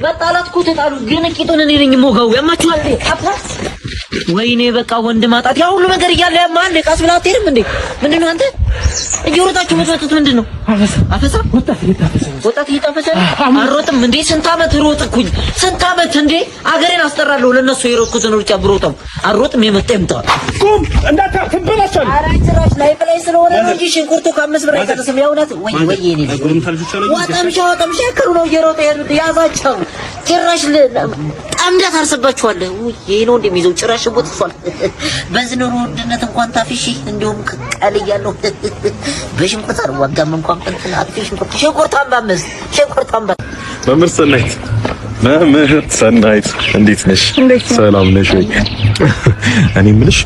በጣላት እኮ ተጣሉ። ግን ቂጡን እኔ ነኝ ሞጋው። ያማችኋል አፍራስ ወይኔ በቃ ወንድ ማጣት ያ ሁሉ ነገር እያለ ያማል። ቃስ ብላ አትሄድም እንዴ? ምንድነው አንተ እየሮጣችሁ የምትወጡት ምንድነው? አፈሳ ወጣት እየታፈሰ አሮጥም እንዴ? ስንት አመት ሮጥኩኝ፣ ስንት አመት እንዴ? አገሬን አስጠራለሁ ለነሱ የሮጥኩትን ሩጫ ብሮጥም አሮጥም የመጣ ይምጣው። ቁም እንዳታከብላችሁ። አራጭራሽ ላይ በላይ ስለሆነ ነው እንጂ ሽንኩርቱ ከአምስት ብር አይቀንስም። ያውነት ወይ የኔ ልጅ ወጣምሻ ከሩ ነው እየሮጠ ያዛቸው። ጭራሽ ጠምደት አርሰባችኋለሁ። ይሄ ነው እንደሚይዘው ጭራሽ ቦትሷል። በዝኖ ውድነት እንኳን ታፊሽ እንደውም ቀልያለሁ። በሽንኩርት አርዋጋም እንኳን እንትን አጥፊሽ ሽንኩርት አምባመስ ሽንኩርት አምባ መምህር ሰናይት እንዴት ነሽ? ሰላም ነሽ ወይ? እኔ የምልሽ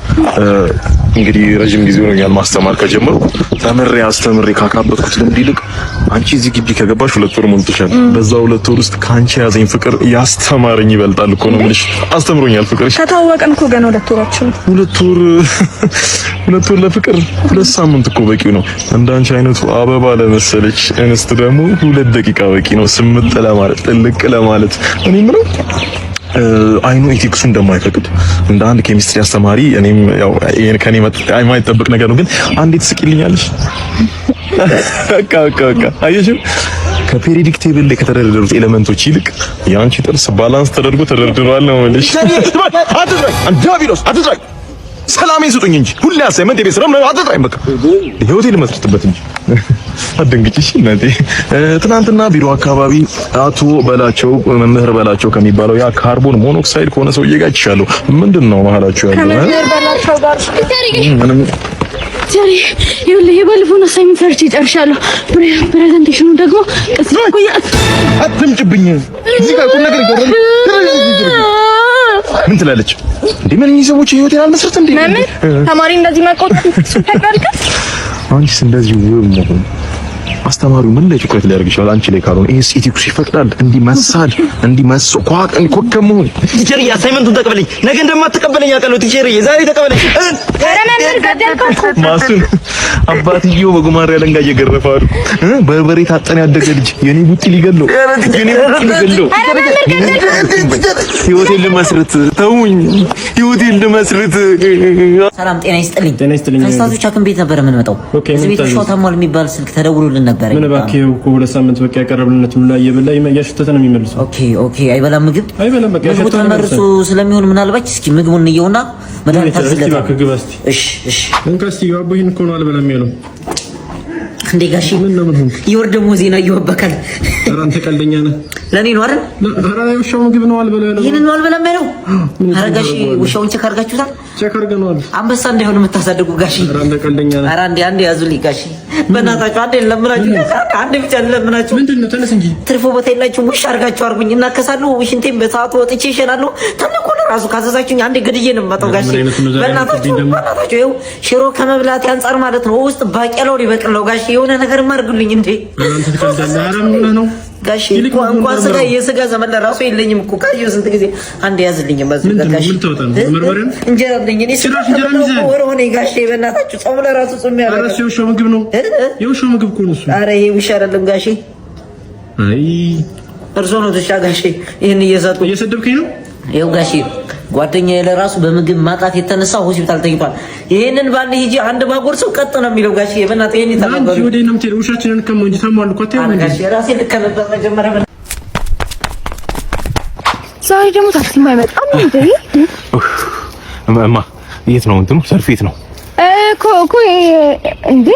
እንግዲህ ረጅም ጊዜ ሆኖኛል ማስተማር ከጀመርኩ። ተምሬ አስተምሬ ካካበትኩት ልምድ ይልቅ አንቺ እዚህ ግቢ ከገባሽ 2 ወር ሞልቶሻል። በዛ 2 ወር ውስጥ ካንቺ ያዘኝ ፍቅር ያስተማረኝ ይበልጣል እኮ ነው የምልሽ። አስተምሮኛል ፍቅር። ከታወቀን እኮ ገና 2 ወራችን። 2 ወር ለፍቅር 2 ሳምንት እኮ በቂው ነው። እንዳንቺ አይነቱ አበባ ለመሰለች እንስት ደግሞ 2 ደቂቃ በቂ ነው። ስምጥ ለማለት ጥልቅ ለማለት እኔ ምነው አይኑ ኢቲክሱ እንደማይፈቅድ እንደ አንድ ኬሚስትሪ አስተማሪ እኔም ያው ይሄን ከኔ የማይጠበቅ ነገር ነው። ግን አንዴት ትስቂልኛለሽ? በቃ አየሽው ከፔሪዮዲክ ቴብል ላይ ከተደረደሩት ኤሌመንቶች ይልቅ የአንቺ ጥርስ ባላንስ ተደርጎ ተደርድሯል ነው ማለት። አትጥራኝ ሰላሜን ስጡኝ እንጂ ሁሌ አሳይመንት የቤት ስራ ነው። አትጥራኝ በቃ ሆቴል መስርትበት እንጂ አደንግጭሽ እናቴ። ትናንትና ቢሮ አካባቢ አቶ በላቸው መምህር በላቸው ከሚባለው ያ ካርቦን ሞኖክሳይድ ከሆነ ሰውዬ ጋር ይቻለው ምንድነው መሀላችሁ ያለው? ከመምህር በላቸው ጋር ምንም ዛሬ ይኸውልህ የባለፈውን አሳይመንት ሰርቼ ጨርሻለሁ። ፕሬዘንቴሽኑ ደግሞ አትምጭብኝ። እዚህ ጋር ቁም ነገር ይገርም። ምን ትላለች እንዴ? ምን ሰዎች ህይወት ያልመስረት እንዴ? ተማሪ እንደዚህ መቆጣት ተቀበልከ? አንቺስ እንደዚህ ውብ ነው። አስተማሪው ምን ላይ ትኩረት ሊያደርግ ይችላል? አንቺ ላይ ካልሆነ ኤስ ኢቲክስ ይፈቅዳል። እንዲመስ ቋቅን ኮከሙ ቲቸር አሳይመንቱን ተቀበለኝ። ነገ እንደማትቀበለኝ አውቃለሁ ቲቸር። ዛሬ ተቀበለኝ። ማሱን አባትየው በጉማሬ አለንጋ እየገረፋሉ። በርበሬ ታጠነ ያደገ ልጅ የኔ ቡጢ ሊገለው ህይወቴን ልመስርት ተውኝ። ህይወቴን ልመስርት። ሰላም ጤና ይስጥልኝ። ከስታቶች አክም ቤት ነበር የምንመጣው። እዚህ ቤት ሾው ታሟል የሚባል ስልክ ተደውሎልን ነበር። ምን እባክህ እኮ 2 ሳምንት በቃ ያቀረብልነት ሁሉ እየበላ እያሸተተ ነው የሚመልሰው። ኦኬ አይበላም ምግብ በቃ ያሸተተ ተመርሶ ስለሚሆን ምናልባት እስኪ ምግቡን እንየውና መድኃኒት አስለታ። እሺ እንካስቲ አቦይን እኮ ነው አልበላም ያለው እንዴ ጋሺ። ምን ይወር ደሞ ዜና ይወበካል። ኧረ አንተ ቀልደኛ ነህ። ለኔ ነው አይደል? ኧረ ውሻው ምግብ ነው አልበላ ያለው። ይሄንን ነው አልበላም ያለው። ኧረ ጋሺ ውሻውን ቼክ አድርጋችሁታል? ቼክ አድርገናል። አንበሳ እንዳይሆን የምታሳድጉ ጋሺ። ኧረ አንተ ቀልደኛ ነህ። ኧረ አንዴ ያዙልኝ ጋሺ በእናታችሁ። አንዴ ለምናችሁ አንዴ ብቻ ለምናችሁ። ምንድነው? ተነስ እንጂ ትርፎ ቦታ የላችሁ ውሻ አድርጋችሁ አርጉኝ እና ከሳሉ ሽንቴን በሰዓቱ ወጥቼ ይሸናሉ። ተነኮ ራሱ ካዘዛችሁኝ አንዴ ገድዬ ነው የምመጣው ጋሺ። በእናታችሁ ይኸው ሽሮ ከመብላት ያንጻር ማለት ነው። ውስጥ ባቄላው ሊበቅለው ጋሺ የሆነ ነገር ማርጉልኝ እንዴ። አንተ ተቀልደና ኧረ ምን ነው ጋሺ እንኳን ስጋ የስጋ ዘመን ለራሱ የለኝም እኮ ካየሁ ስንት ጊዜ። አንዴ ያዝልኝ ማለት ጋሺ። እንጀራ አለኝ እኔ ወር ሆነ ጋሺ። በእናታችሁ ጾም ለራሱ ጾም ያደርጋል። ኧረ የውሻው ምግብ ነው የውሻው ምግብ እኮ ነው እሱ። ኧረ ይሄ ውሻ አይደለም ጋሺ። አይ እርሶ ነው ተሻ ጋሺ። ይሄን እየሰደብከኝ ነው። ይኸው ጋሺ ጓደኛዬ ለራሱ በምግብ ማጣት የተነሳ ሆስፒታል ተኝቷል። ይሄንን ባንድ ሂጂ አንድ ባጎርሰው ቀጥ ነው የሚለው ጋሺ። በእናትህ ይሄን ይተናገሩ ወዴ ነው የምትሄደው? ውሻችንን ከመው እንጂ ታሟል እኮ አትይው ጋሺ። ራሴ ልከነበር መጀመሪያ። ዛሬ ደግሞ ታክሲ አይመጣም እንዴ? እማ የት ነው እንትኑ? ሰልፍ የት ነው እኮ እንዴ?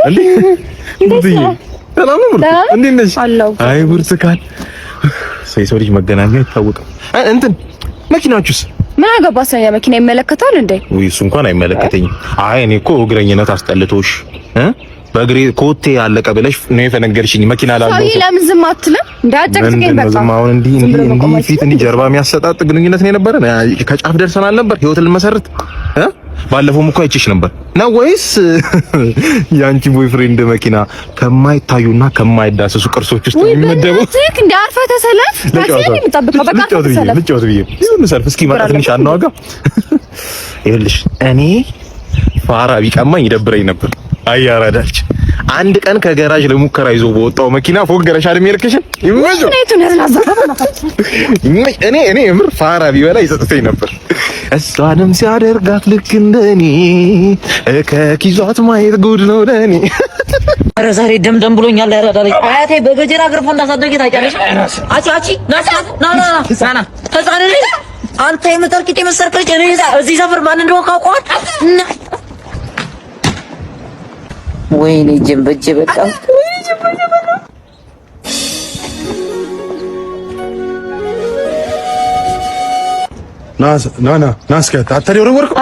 ሰላም ነው። እንዴት ነሽ? አይ ብርቱካን ሰው ልጅ መገናኛ አይታወቅም። እንትን መኪናችሁስ ምን አገባሰኛ? መኪና ይመለከታል እንዴ? ወይ እሱ እንኳን አይመለከተኝም። አይ እኔ እኮ እግረኝነት አስጠልቶሽ በእግሬ ኮቴ ያለቀ ብለሽ ነው የፈነገርሽኝ። መኪና ላለው ሰው ለምን ዝም አትልም? እንዳጨቅጭቀኝ በቃ ዝም አሁን እንዲህ ፊት እንዲህ ጀርባ የሚያሰጣጥ ግንኙነት ነው የነበረ። ከጫፍ ደርሰናል ነበር ህይወት ልመሰርት። ባለፈውም እኮ አይቼሽ ነበር ነው ወይስ ያንቺ ቦይፍሬንድ መኪና ከማይታዩና ከማይዳሰሱ ቅርሶች ውስጥ የሚመደበው? ትክ እንደ አርፈህ ተሰለፍ። ታክሲ የሚጠብቀው በቃ ተሰለፍ። ልጫወት ብዬ ይሁን ሰልፍ እስኪ መጣ ትንሽ አናዋጋ። ይኸውልሽ እኔ ፋራ ቢቀማኝ ይደብረኝ ነበር። አይ አራዳች አንድ ቀን ከገራጅ ለሙከራ ይዞ በወጣው መኪና ፎገረሽ አይደል የሚልክሽን እኔ የምር ፋራ ቢበላ ይሰጥተኝ ነበር። እሷንም ሲያደርጋት ልክ እንደኔ ከኪዟት ማየት ጉድ ነው ለኔ። ኧረ ዛሬ ደምደም ብሎኛል። ያራዳለኝ አያቴ በገጀራ ግርፎ እንዳሳደገ ታውቂያለሽ? አቺ ና ህፃን ልጅ አንተ የምትርቂት የመሰርከች እኔ እዚህ ሰፈር ማን እንደሆነ ካውቀዋል። ወይኔ ጀንበጀ በቃ ና እስኪ አታሪ ወርወርኩ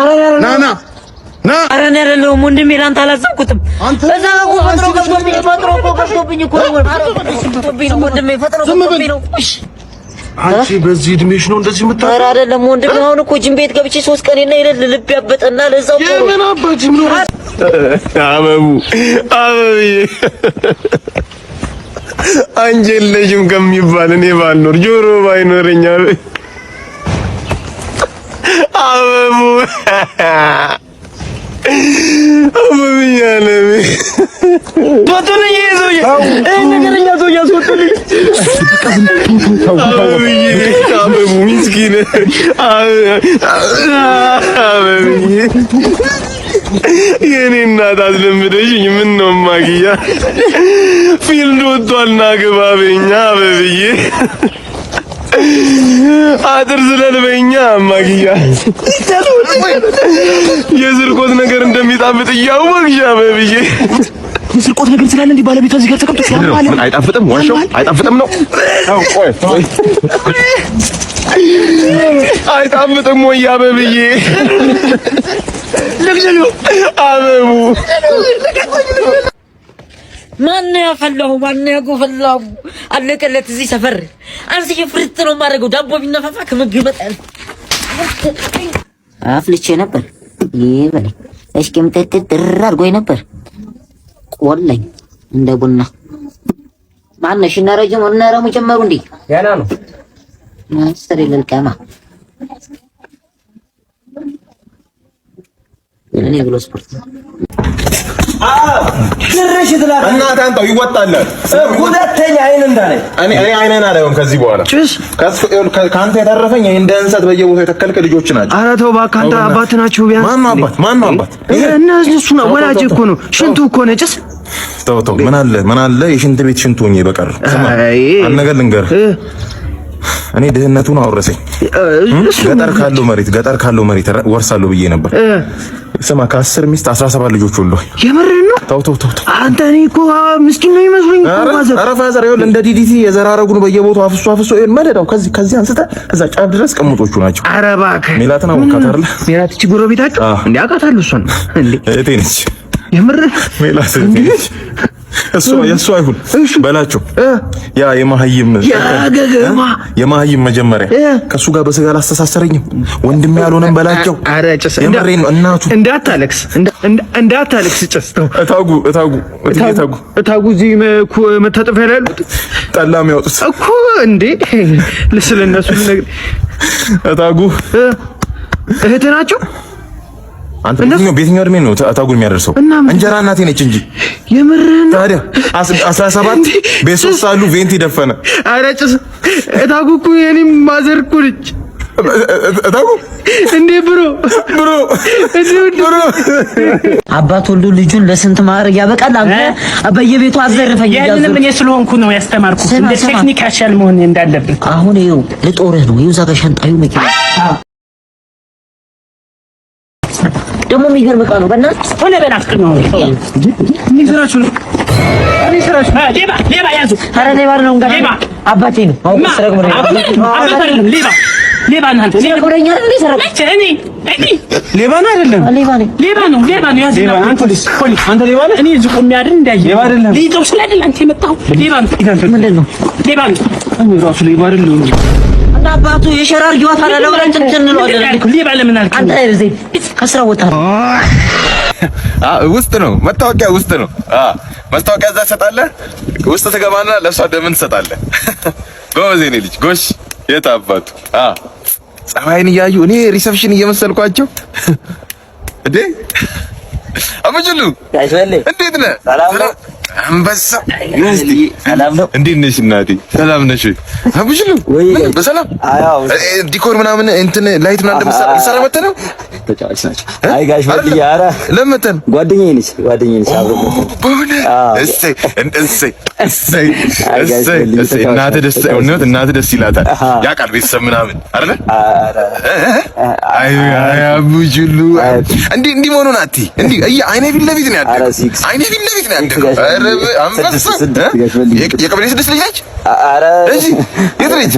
ና ኧረ እኔ አይደለሁም ወንድሜ፣ ላንተ አላዘንኩትም። በዛ ፈጥሮ ገብቶብኝ እኮ ነው ወንድሜ፣ ፈጥሮ ገብቶብኝ ነው። አንቺ በዚህ እድሜሽ ነው እንደዚህ የምታውቀው? ኧረ አይደለም ወንድሜ፣ አሁን እኮ ጅም ቤት ገብቼ 3 ቀን እና ይለል ልብ ያበጠና ለዛው እኮ የምን አባጂ ምን ነው አበብዬ አንጀል ለጅም ከሚባል እኔ ባልኖር ጆሮ ባይኖረኛ አበቡ አበብኛለሁ ቶቶልኝ ይዞኝ ነገረኛ ሰው ያስወጡልኝ አበቡ ምስኪን አበብዬ የኔ እናት አስለምደሽኝ ምን ነው ማግያ ፊልድ ወጥቷልና ግባ በኛ አበብዬ አጥር ስለልበኛ ማግያ የስርቆት ነገር እንደሚጣፍጥ እያወቅሽ አበብዬ የስርቆት ነገር ስላለ እንዲህ ባለቤቷ እዚህ ጋር ተቀምጦ ያማል። አይጣፍጥም፣ ዋሻው አይጣፍጥም ነው። ቆይ አይጣፍጥም ወይ አበብዬ? ለግዘሉ አበቡ ማን ያፈላው ማን ያጎፈላው አለቀለት። እዚህ ሰፈር አንስዬ ፍርጥ ነው የማደርገው። ዳቦ ቢነፋፋ ከምግብ መጣል አፍልቼ ነበር። ይበል እስኪም ተጥጥር አድርጎኝ ነበር። ቆለኝ እንደ ቡና ማነሽ እና ረጅም እና ረሙ ጀመሩ እንዴ? ገና ነው ማስተር ለልቀማ እኔ ብሎ ስፖርት ሽርሽ ትላለህ እና ታንተው ይወጣል። ሁለተኛ አይን እንዳለኝ እኔ አይነን አላየውም ከዚህ በኋላ ካንተ የተረፈኝ እንደ እንሰት በየቦታው የተከልከ ልጆች ናቸው። ኧረ ተው እባክህ አንተ አባት ናቸው። ቢያንስ ማን ነው አባት? እነሱ ነው ወላጅ እኮ ነው። ሽንቱ እኮ ነው ጭስ። ተው ምን አለ የሽንት ቤት ሽንቱ ሆኜ በቀር ስማ አንድ ነገር ልንገርህ። እኔ ድህነቱን አወረሰኝ። ገጠር ካለው መሬት ወርሳለሁ ብዬ ነበር። ስማ ከ10 ሚስት 17 ልጆች ወልዷል። የምርህን ነው? ተው አንተ እኔ እኮ ምስኪን ነው ይመስሉኝ እኮ ማዘር። ኧረ ፋዘር ይኸውልህ እንደ ዲዲቲ የዘራረጉን በየቦታው አፍሶ ይሄን መደዳው ከዚህ አንስተ እዛ ጫፍ ድረስ ቅምጦቹ ናቸው። ኧረ እባክህ ሜላትን አውቃት አይደል? ሜላት እቺ ጎረቤታችሁ እንዴ? አውቃታለሁ። እሷን እንዴ እህቴ ነች። የምርህ ሜላት እህቴ ነች። የእሱ አይሁን በላቸው። ያ የማህይም መጀመሪያ ከሱ ጋር በስጋ አላስተሳሰረኝም። ወንድም ያልሆነም በላቸው። ኧረ ጭስ የምሬን ነው። እናቱ እንዳታለቅስ ጭስ እታጉ እዚህ መታጠፊያ ላይ ያሉት ጠላም ያወጡት እኮ እንዴ ስለነሱ ነገር እታጉ እህት ናቸው። አንተ በየትኛው እድሜ ነው እታጉን የሚያደርሰው? እንጀራ እናቴ ነች እንጂ የምርህን ታዲያ 17 ቤሶስ አሉ ቬንቲ ደፈነ። ኧረ ጭስ እታጉ እኮ የኔም ማዘር እኮ ነች። እታጉ እንዴ ብሮ አባት ወልዶ ልጁን ለስንት ማዕረግ ያበቃል። አንተ በየቤቱ አዘርፈኝ ያንን ምን ስለሆንኩ ነው ያስተማርኩት እንደ ቴክኒክ አሻል መሆን እንዳለብን። አሁን ይኸው ልጦርህ ነው። ይኸው እዛ ጋር ሻንጣዩ መኪና ደግሞ የሚገርም ዕቃ ነው። በእናትህ ሆነ በእናትህ ነው የሚሰራችሁ ነው። እኔ ሰራችሁ ሌባ ያዙ። ኧረ ሌባ ነው እንግዲህ ሌባ አባቴ ነው። አውቀህ ሰረግ ነው አይደለም ሌባ ነው። አንተ ሌባ ቆረኛ አይደል? ሰረግ እኔ ሌባ ነው አይደለም? ሌባ ነው ያዝ። ፖሊስ አንተ ሌባ ነህ። እኔ እዚህ ቆሜ አይደል እንዳየህ ሌባ አይደለም። ሊጠው ስለአይደል አንተ የመጣው ሌባ ነው። ምንድን ነው ሌባ ነው? እኔ ራሱ ሌባ አይደለም እና አባቱ የሸራር ጊዋት አላለው ላይ እንትን ነው አይደል? ሌባ ለምን አልክ አንተ? አይርዘይ ከስራ ወጣ ውስጥ ነው መታወቂያ ውስጥ ነው። መታወቂያ እዛ ትሰጣለህ። ውስጥ ትገባና ለሷ ደምን ትሰጣለህ። ጎበዝ የኔ ልጅ ጎሽ። የት አባቱ ጸባይን እያዩ እኔ ሪሰፕሽን እየመሰልኳቸው እንዴ አበጀሉ ጋሽ በልይ እንዴት ነህ? ሰላም ነው? አንበሳ ሰላም ነው? እንዴት ነሽ እናቴ? ሰላም ነሽ? አበጀሉ በሰላም አዎ። ዲኮር ምናምን እንትን ላይት ምናምን እንደምትሰራ መተህ ነው? ተጫዋች ናቸው። አይ ጋሽ በልይ ኧረ ለመተን ጓደኛዬ ነች አብሮ እሰይ እናትህ ደስ ይላታል። ያውቃል ቤተሰብ ምናምን አይደለ? አይ አቡጁሉ እንዲህ መሆኑን አትይ። እንዲህ አይኔ ፊት ለፊት ነው ያደገው። አይኔ ፊት ለፊት ነው ያደገው። ኧረ አንበሳ የቀበሌ 6 ልጅ ነች። ኧረ እሺ የት ነች?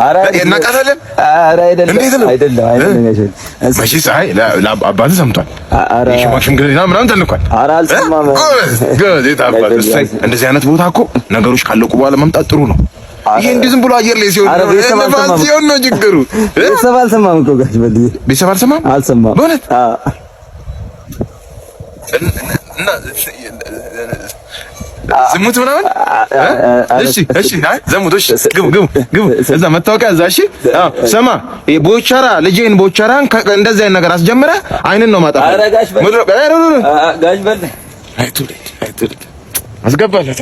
ኧረ እናውቃታለን። ኧረ አይደለም መቼስ አይ አባትህ ሰምቷል። ሽማግሌና ምናምን ተልኳል። ኧረ አልሰማም። እንደዚህ አይነት ቦታ እኮ ነገሮች ካለቁ በኋላ መምጣት ጥሩ ነው። ይሄ እንዲህ ዝም ብሎ አየር ላይ ሲሆን ነው ችግሩ። ቤተሰብ አልሰማም እኮ ጋሽ በልዬ። ቤተሰብ አልሰማም በእውነት ዝሙት ምናምን እሺ አይ ዝሙት እሺ ግቡ እዛ መታወቂያ እዛ እሺ ስማ ቦቸራ ልጄን ቦቸራን እንደዚህ አይነት ነገር አስጀምረ አይንን ነው ማጣፋ። ኧረ ጋሽ በልዬ ጋሽ በልዬ አይቱልኝ አስገባለት